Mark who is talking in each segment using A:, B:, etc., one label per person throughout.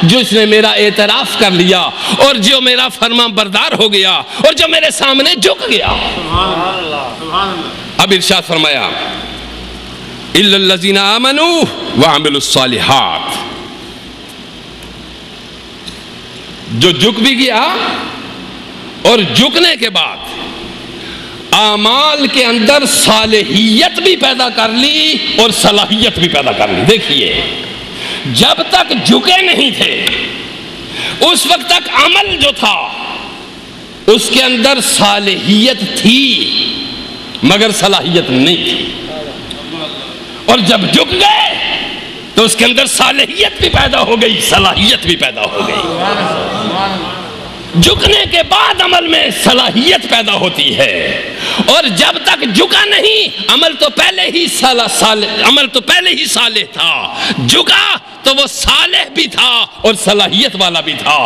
A: جس نے میرا اعتراف کر لیا اور جو میرا فرما بردار ہو گیا اور جو میرے سامنے جھک گیا۔ اب ارشاد فرمایا اِلَّا الَّذِينَ آمَنُوا وَعَمِلُوا الصَّالِحَاتِ، جو جھک بھی گیا اور جھکنے کے بعد اعمال کے اندر صالحیت بھی پیدا کر لی اور صلاحیت بھی پیدا کر لی۔ دیکھیے، جب تک جھکے نہیں تھے اس وقت تک عمل جو تھا اس کے اندر صالحیت تھی مگر صلاحیت نہیں تھی، اور جب جھک گئے تو اس کے اندر صالحیت بھی پیدا ہو گئی، صلاحیت بھی پیدا ہو گئی۔ جھکنے کے بعد عمل میں صلاحیت پیدا ہوتی ہے، اور جب تک جھکا نہیں عمل تو پہلے ہی صالح تھا، جھکا تو وہ صالح بھی تھا اور صلاحیت والا بھی تھا۔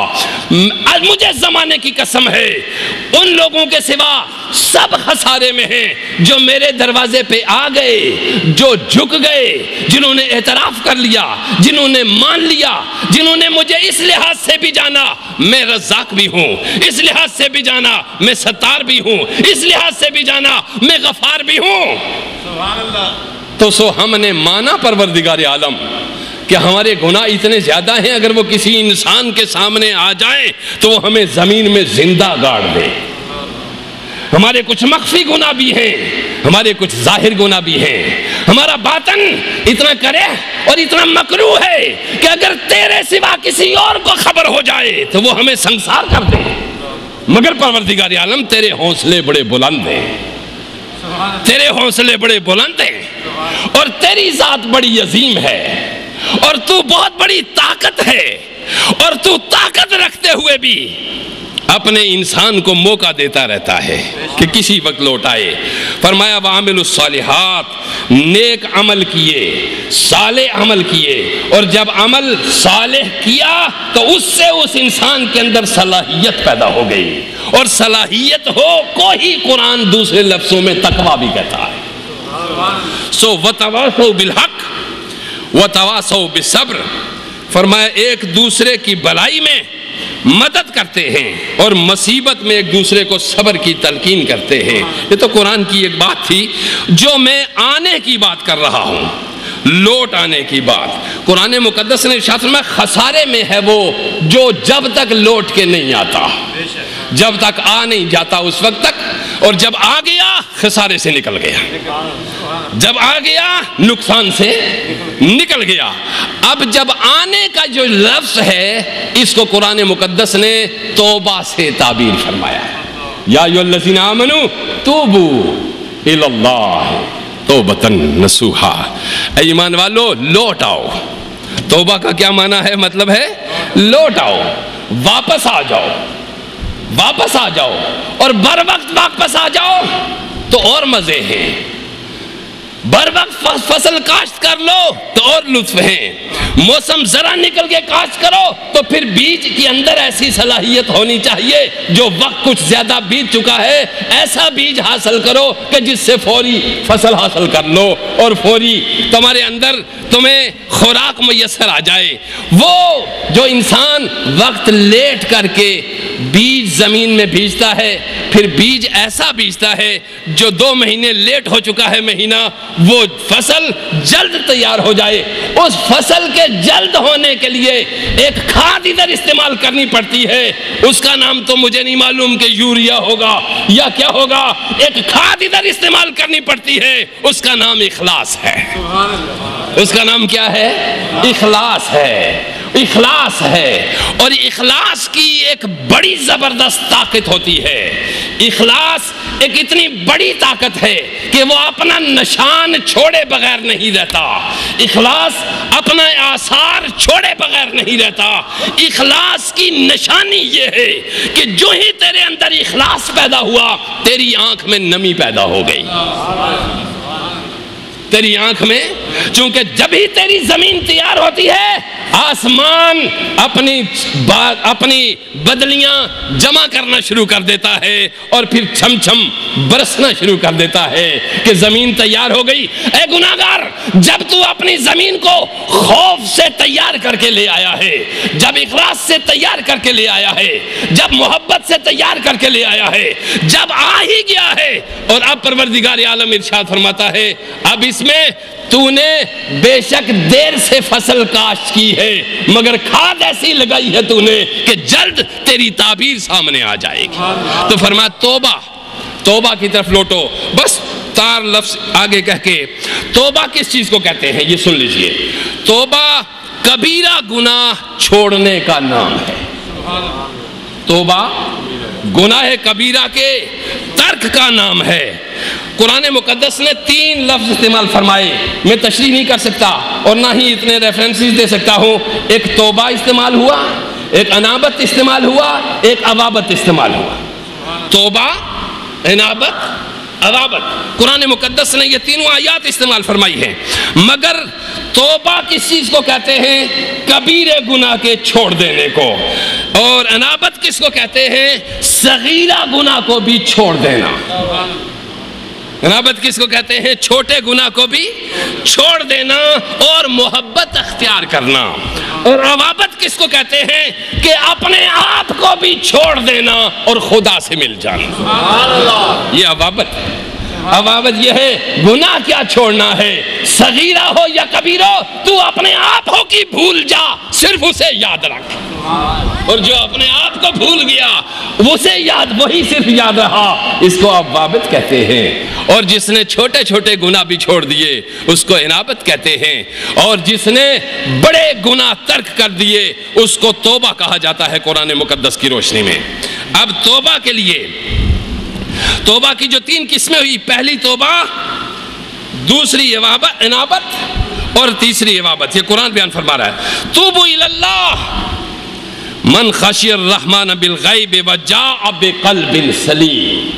A: مجھے زمانے کی قسم ہے ان لوگوں کے سوا سب خسارے میں ہیں جو میرے دروازے پہ آ گئے، جو جھک گئے، جنہوں نے اعتراف کر لیا، جنہوں نے مان لیا، جنہوں نے مجھے اس لحاظ سے بھی جانا میں رزاق بھی ہوں، اس لحاظ سے بھی جانا میں ستار بھی ہوں، اس لحاظ سے بھی جانا میں غفار بھی ہوں۔ سبحان اللہ۔ تو سو ہم نے مانا پروردگار عالم کہ ہمارے گناہ اتنے زیادہ ہیں، اگر وہ کسی انسان کے سامنے آ جائیں تو وہ ہمیں زمین میں زندہ گاڑ دے۔ ہمارے کچھ مخفی گناہ بھی ہیں، ہمارے کچھ ظاہر گناہ بھی ہیں، ہمارا باطن اتنا کرے اور اتنا مکروہ ہے کہ اگر تیرے سوا کسی اور کو خبر ہو جائے تو وہ ہمیں سنسار کر دے، مگر پروردگار عالم تیرے حوصلے بڑے بلند ہیں، تیرے حوصلے بڑے بلند ہیں، اور تیری ذات بڑی عظیم ہے، اور تو بہت بڑی طاقت ہے، اور تو طاقت رکھتے ہوئے بھی اپنے انسان کو موقع دیتا رہتا ہے کہ کسی وقت لوٹ آئے۔ فرمایا وَعَمِلُوا الصَّالِحَاتِ، نیک عمل کیے، صالح عمل کیے، اور جب عمل صالح کیا تو اس سے اس انسان کے اندر صلاحیت پیدا ہو گئی، اور صلاحیت ہو کو ہی قرآن دوسرے لفظوں میں تقویٰ بھی کہتا ہے۔ سو وَتَوَاصَوْا بِالْحَقِّ وَتَوَاصَوْا بِالصَّبْرِ، فرمایا ایک دوسرے کی بھلائی میں مدد کرتے ہیں اور مصیبت میں ایک دوسرے کو صبر کی تلقین کرتے ہیں۔ یہ تو قرآن کی ایک بات تھی جو میں آنے کی بات کر رہا ہوں، لوٹ آنے کی بات۔ قرآن مقدس نے ارشاد فرمایا خسارے میں ہے وہ جو جب تک لوٹ کے نہیں آتا، جب تک آ نہیں جاتا اس وقت تک، اور جب آ گیا خسارے سے نکل گیا، جب آ گیا نقصان سے نکل گیا۔ اب جب آنے کا جو لفظ ہے اس کو قرآن مقدس نے توبہ سے تعبیر فرمایا ہے۔ یا ایھا الذین آمنوا توبوا الی اللہ توبۃ نصوحا، اے ایمان والو لوٹ آؤ۔ توبہ کا کیا معنی ہے؟ مطلب ہے لوٹ آؤ، واپس آ جاؤ، واپس آ جاؤ، اور بر وقت واپس آ جاؤ تو اور مزے ہیں، بر وقت فصل کاشت کر لو تو اور لطف ہیں، موسم ذرا نکل کے کاشت کرو تو پھر بیج کے اندر ایسی صلاحیت ہونی چاہیے جو وقت کچھ زیادہ بیت چکا ہے ایسا بیج حاصل کرو کہ جس سے فوری فصل حاصل کر لو اور فوری تمہارے اندر تمہیں خوراک میسر آ جائے۔ وہ جو انسان وقت لیٹ کر کے بیج زمین میں بیجتا ہے، پھر بیج ایسا بیجتا ہے جو 2 مہینے لیٹ ہو چکا ہے مہینہ، وہ فصل جلد تیار ہو جائے، اس فصل کے جلد ہونے کے لیے ایک کھاد ادھر استعمال کرنی پڑتی ہے، اس کا نام تو مجھے نہیں معلوم کہ یوریا ہوگا یا کیا ہوگا، ایک کھاد ادھر استعمال کرنی پڑتی ہے، اس کا نام اخلاص ہے۔ اس کا نام کیا ہے؟ اخلاص ہے، اخلاص ہے۔ اور اخلاص کی ایک بڑی زبردست طاقت ہوتی ہے، اخلاص ایک اتنی بڑی طاقت ہے کہ وہ اپنا نشان چھوڑے بغیر نہیں رہتا، اخلاص اپنا آثار چھوڑے بغیر نہیں رہتا۔ اخلاص کی نشانی یہ ہے کہ جو ہی تیرے اندر اخلاص پیدا ہوا تیری آنکھ میں نمی پیدا ہو گئی، تیری آنکھ میں، چونکہ جب ہی تیری زمین تیار ہوتی ہے آسمان اپنی بدلیاں جمع کرنا شروع کر دیتا ہے اور پھر چھم چھم برسنا شروع کر دیتا ہے کہ زمین تیار ہو گئی۔ اے گناہگار، جب تو اپنی زمین کو خوف سے تیار کر کے لے آیا ہے، جب اخلاص سے تیار کر کے لے آیا ہے، جب محبت سے تیار کر کے لے آیا ہے، جب آ ہی گیا ہے، اور اب پروردگار عالم ارشاد فرماتا ہے اب اس میں تو نے بے شک دیر سے فصل کاشت کی ہے، مگر کھاد ایسی لگائی ہے تو نے کہ جلد تیری تعبیر سامنے آ جائے گی۔ تو فرمایا توبہ، توبہ کی طرف لوٹو۔ بس تار لفظ آگے کہہ کے توبہ کس چیز کو کہتے ہیں یہ سن لیجئے۔ توبہ کبیرہ گناہ چھوڑنے کا نام ہے۔ توبہ گناہ کبیرہ کے ترک کا نام ہے۔ قرآن مقدس نے 3 لفظ استعمال فرمائے، میں تشریح نہیں کر سکتا اور نہ ہی اتنے ریفرنسز دے سکتا ہوں۔ ایک توبہ استعمال ہوا، ایک انابت استعمال ہوا، ایک اوابت استعمال ہوا۔ توبہ، انابت، اوابت، قرآن مقدس نے یہ تینوں آیات استعمال فرمائی ہیں۔ مگر توبہ کس چیز کو کہتے ہیں؟ کبیرے گناہ کے چھوڑ دینے کو۔ اور انابت کس کو کہتے ہیں؟ صغیرہ گناہ کو بھی چھوڑ دینا۔ انابت کس کو کہتے ہیں؟ چھوٹے گناہ کو بھی چھوڑ دینا اور محبت اختیار کرنا۔ اور اوابت کس کو کہتے ہیں؟ کہ اپنے آپ کو بھی چھوڑ دینا اور خدا سے مل جانا۔ یہ اوابت ہے۔ اوابت یہ ہے گناہ کیا چھوڑنا ہے، صغیرہ ہو یا کبیرہ ہو، تو اپنے آپ ہو کی بھول جا، صرف اسے یاد رکھ۔ اور جو اپنے آپ کو بھول گیا اسے یاد، وہی صرف یاد رہا، اس کو اوابت کہتے ہیں۔ اور جس نے چھوٹے چھوٹے گناہ بھی چھوڑ دیے اس کو انابت کہتے ہیں۔ اور جس نے بڑے گناہ ترک کر دیے اس کو توبہ کہا جاتا ہے قرآن مقدس کی روشنی میں۔ اب توبہ کے لیے توبہ کی جو 3 قسمیں ہوئی، پہلی توبہ، دوسری انابت اور تیسری اوابت، یہ قرآن بیان فرما رہا ہے۔ توبوا الی اللہ من خشی الرحمن بالغیب وجاء بقلب سلیم،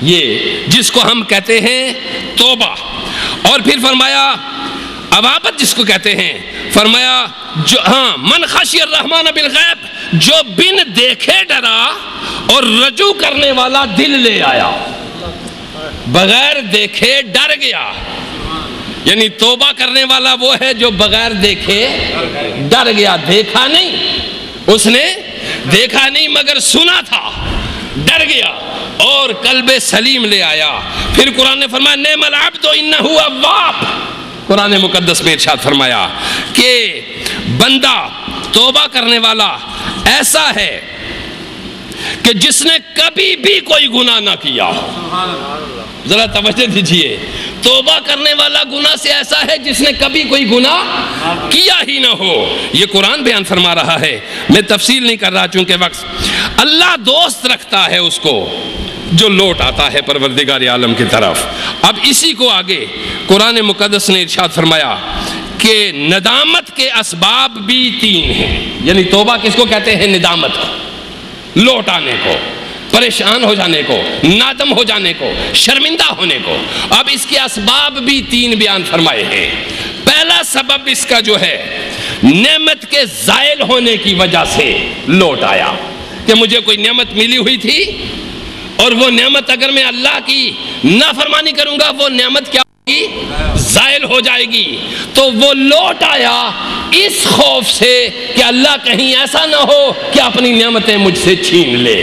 A: یہ جس کو ہم کہتے ہیں توبہ۔ اور پھر فرمایا اوابت جس کو کہتے ہیں، فرمایا جو من خشی الرحمن بالغیب، جو بن دیکھے ڈرا اور رجوع کرنے والا دل لے آیا، بغیر دیکھے ڈر گیا۔ یعنی توبہ کرنے والا وہ ہے جو بغیر دیکھے ڈر گیا، دیکھا نہیں، اس نے دیکھا نہیں مگر سنا تھا، ڈر گیا اور قلب سلیم لے آیا۔ پھر قرآن نے فرمایا نعم العبد انہ اواب، قرآن مقدس میں ارشاد فرمایا کہ بندہ توبہ کرنے والا ایسا ہے کہ جس نے کبھی بھی کوئی گناہ نہ کیا۔ ذرا توجہ دیجئے، توبہ کرنے والا گناہ سے ایسا ہے جس نے کبھی کوئی گناہ کیا ہی نہ ہو۔ یہ قرآن بیان فرما رہا ہے، میں تفصیل نہیں کر رہا چونکہ وقت۔ اللہ دوست رکھتا ہے اس کو جو لوٹ آتا ہے پروردگار عالم کی طرف۔ اب اسی کو آگے قرآن مقدس نے ارشاد فرمایا کہ ندامت کے اسباب بھی 3 ہیں۔ یعنی توبہ کس کو کہتے ہیں؟ ندامت کو، لوٹ آنے کو، پریشان ہو جانے کو، نادم ہو جانے کو، شرمندہ ہونے کو۔ اب اس کے اسباب بھی 3 بیان فرمائے ہیں۔ پہلا سبب اس کا جو ہے نعمت کے زائل ہونے کی وجہ سے لوٹ آیا، کہ مجھے کوئی نعمت ملی ہوئی تھی اور وہ نعمت اگر میں اللہ کی نافرمانی کروں گا وہ نعمت کیا ہوگی؟ زائل ہو جائے گی۔ تو وہ لوٹ آیا اس خوف سے کہ اللہ کہیں ایسا نہ ہو کہ اپنی نعمتیں مجھ سے چھین لے۔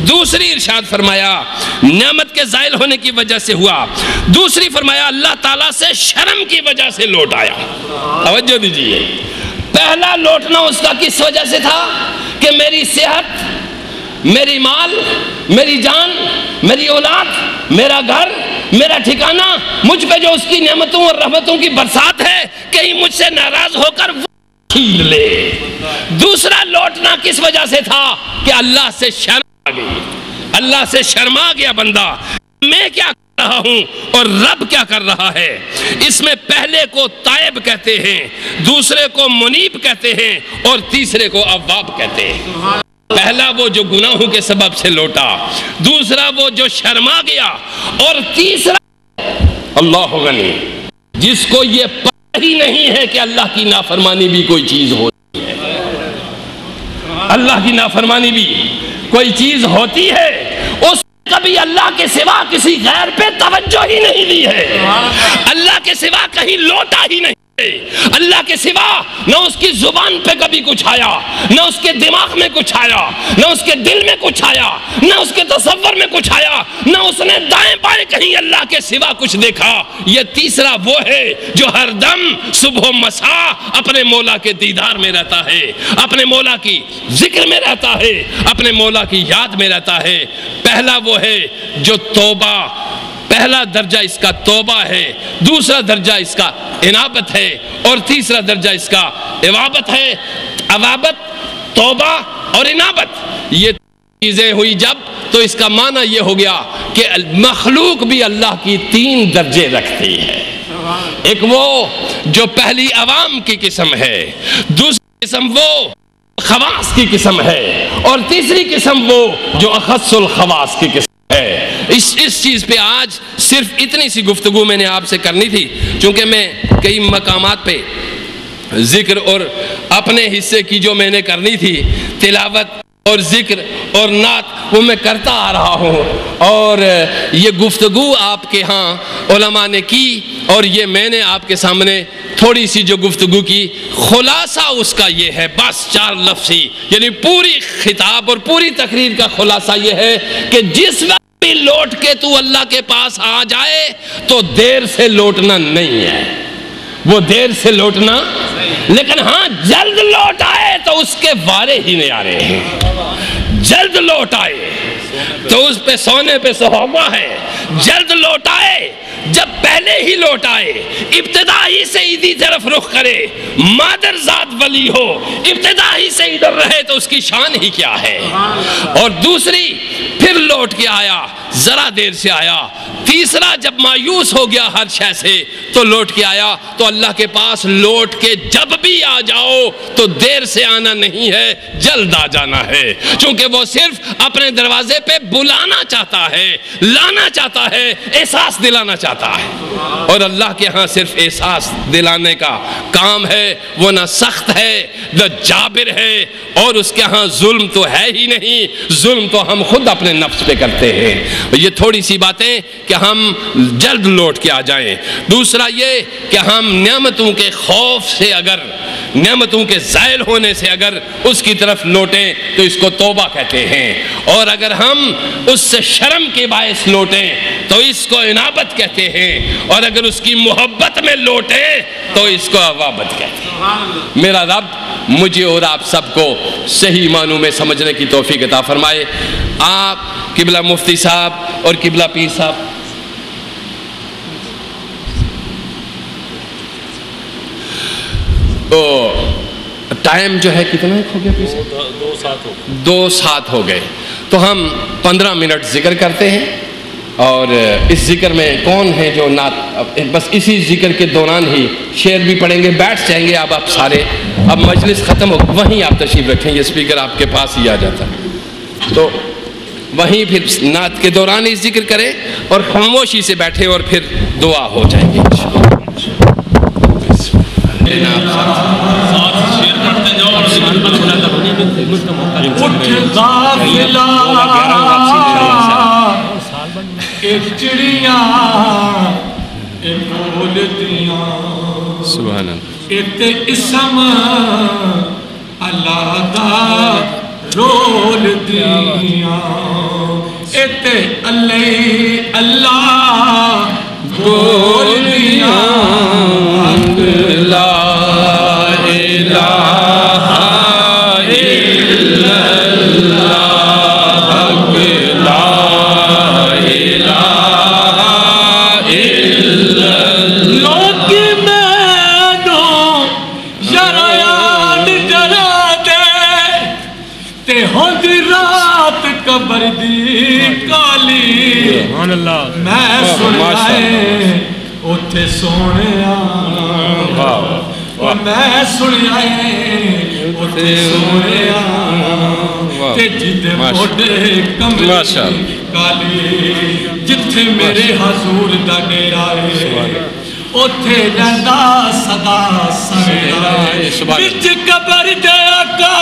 A: دوسری ارشاد فرمایا نعمت کے زائل ہونے کی وجہ سے ہوا۔ دوسری فرمایا اللہ تعالیٰ سے شرم کی وجہ سے لوٹ آیا۔ توجہ دیجئے، پہلا لوٹنا اس کا کس وجہ سے تھا؟ کہ میری صحت، میری مال، میری جان، میری اولاد، میرا گھر، میرا ٹھکانہ، مجھ پہ جو اس کی نعمتوں اور رحمتوں کی برسات ہے، کہیں مجھ سے ناراض ہو کر وہ چھین لے۔ دوسرا لوٹنا کس وجہ سے تھا؟ کہ اللہ سے شرم آ گئی، اللہ سے شرما گیا بندہ، میں کیا کر رہا ہوں اور رب کیا کر رہا ہے۔ اس میں پہلے کو تائب کہتے ہیں، دوسرے کو منیب کہتے ہیں اور تیسرے کو اواب کہتے ہیں۔ پہلا وہ جو گناہوں کے سبب سے لوٹا، دوسرا وہ جو شرما گیا، اور تیسرا اللہ غنی جس کو یہ ہی نہیں ہے کہ اللہ کی نافرمانی بھی کوئی چیز ہوتی ہے، اللہ کی نافرمانی بھی کوئی چیز ہوتی ہے۔ اس کبھی اللہ کے سوا کسی غیر پہ توجہ ہی نہیں دی ہے، اللہ کے سوا کہیں لوٹا ہی نہیں، اللہ کے سوا نہ اس کی زبان پہ کبھی کچھ آیا، نہ اس کے دماغ میں کچھ آیا، نہ اس کے دل میں کچھ آیا، نہ اس کے تصور میں کچھ آیا، نہ اس نے دائیں بائیں کہیں اللہ کے سوا کچھ دیکھا۔ یہ تیسرا وہ ہے جو ہر دم صبح و مساء اپنے مولا کے دیدار میں رہتا ہے، اپنے مولا کی ذکر میں رہتا ہے، اپنے مولا کی یاد میں رہتا ہے۔ پہلا وہ ہے جو توبہ، پہلا درجہ اس کا توبہ ہے، دوسرا درجہ اس کا انابت ہے، اور تیسرا درجہ اس کا اوابت ہے۔ اوابت، توبہ اور انابت، یہ چیزیں ہوئی جب، تو اس کا معنی یہ ہو گیا کہ مخلوق بھی اللہ کی 3 درجے رکھتی ہے۔ ایک وہ جو پہلی عوام کی قسم ہے، دوسری قسم وہ خواص کی قسم ہے، اور تیسری قسم وہ جو اخص الخواص کی قسم ہے۔ اس چیز پہ آج صرف اتنی سی گفتگو میں نے آپ سے کرنی تھی، چونکہ میں کئی مقامات پہ ذکر اور اپنے حصے کی جو میں نے کرنی تھی، تلاوت اور ذکر اور نعت، وہ میں کرتا آ رہا ہوں، اور یہ گفتگو آپ کے ہاں علماء نے کی، اور یہ میں نے آپ کے سامنے تھوڑی سی جو گفتگو کی، خلاصہ اس کا یہ ہے، بس 4 لفظی، یعنی پوری خطاب اور پوری تقریر کا خلاصہ یہ ہے کہ جس وقت بھی لوٹ کے تو اللہ کے پاس آ جائے تو دیر سے لوٹنا نہیں ہے، وہ دیر سے لوٹنا، لیکن ہاں جلد لوٹ آئے تو اس کے وارے ہی نہیں آ رہے ہیں، جلد لوٹ آئے تو اس پہ سونے پہ سہاگا ہے، جلد لوٹ آئے جب پہلے ہی لوٹ آئے، ابتدائی سے ادھی طرف رخ کرے، مادر ذات ولی ہو، ابتدائی سے ادھر رہے تو اس کی شان ہی کیا ہے، اور دوسری پھر لوٹ کے آیا، ذرا دیر سے آیا، تیسرا جب مایوس ہو گیا ہر شے سے تو لوٹ کے آیا، تو اللہ کے پاس لوٹ کے جب بھی آ جاؤ تو دیر سے آنا نہیں ہے، جلد آ جانا ہے، چونکہ وہ صرف اپنے دروازے پہ بلانا چاہتا ہے، لانا چاہتا ہے، احساس دلانا چاہتا ہے، اور اللہ کے ہاں صرف احساس دلانے کا کام ہے، وہ نہ سخت ہے نہ جابر ہے، اور اس کے ہاں ظلم تو ہے ہی نہیں، ظلم تو ہم خود اپنے نفس پہ کرتے ہیں۔ یہ تھوڑی سی باتیں کہ ہم جلد لوٹ کے آ جائیں۔ دوسرا یہ کہ ہم نعمتوں کے خوف سے، اگر نعمتوں کے زائل ہونے سے اگر اس کی طرف لوٹیں تو اس کو توبہ کہتے ہیں، اور اگر ہم اس سے شرم کے باعث لوٹیں تو اس کو انابت کہتے ہیں، اور اگر اس کی محبت میں لوٹیں تو اس کو اوابت کہتے ہیں۔ میرا رب مجھے اور آپ سب کو صحیح معنوں میں سمجھنے کی توفیق عطا فرمائے۔ آپ قبلہ مفتی صاحب اور قبلہ پیر صاحب، تو ٹائم جو ہے کتنا ہو گیا؟ 2:07 ہو گئے، تو ہم 15 منٹ ذکر کرتے ہیں، اور اس ذکر میں کون ہے جو نعت، بس اسی ذکر کے دوران ہی شعر بھی پڑھیں گے، بیٹھ جائیں گے اب آپ سارے، اب مجلس ختم ہو، وہیں آپ تشریف رکھیں، یہ اسپیکر آپ کے پاس ہی آ جاتا ہے، تو وہیں پھر نعت کے دوران ہی ذکر کریں اور خاموشی سے بیٹھیں، اور پھر دعا ہو جائے گی انشاءاللہ۔ سبحان اللہ،
B: اسم اللہ دا رول دیا، اتے اللہ اللہ رول دیا، لا الہ الا اللہ، لا الہ الا اللہ۔ لوگ مینوں شریعت ڈرا دے تے ہوندی رات قبر دی کالی، میں سنیا ہے اوتھے سونیا، میں سنیا ہے اوتھے سونیا، تے جدے موڈے کملی کالی، جتھے میرے حضور دا ڈیرا ہے اوتھے رہندا سدا سویرا وچ قبر دے آقا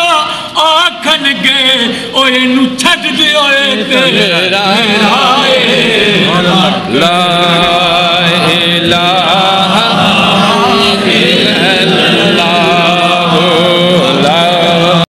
B: آکھن گے اوے نو چھڈ دے اوے تیرا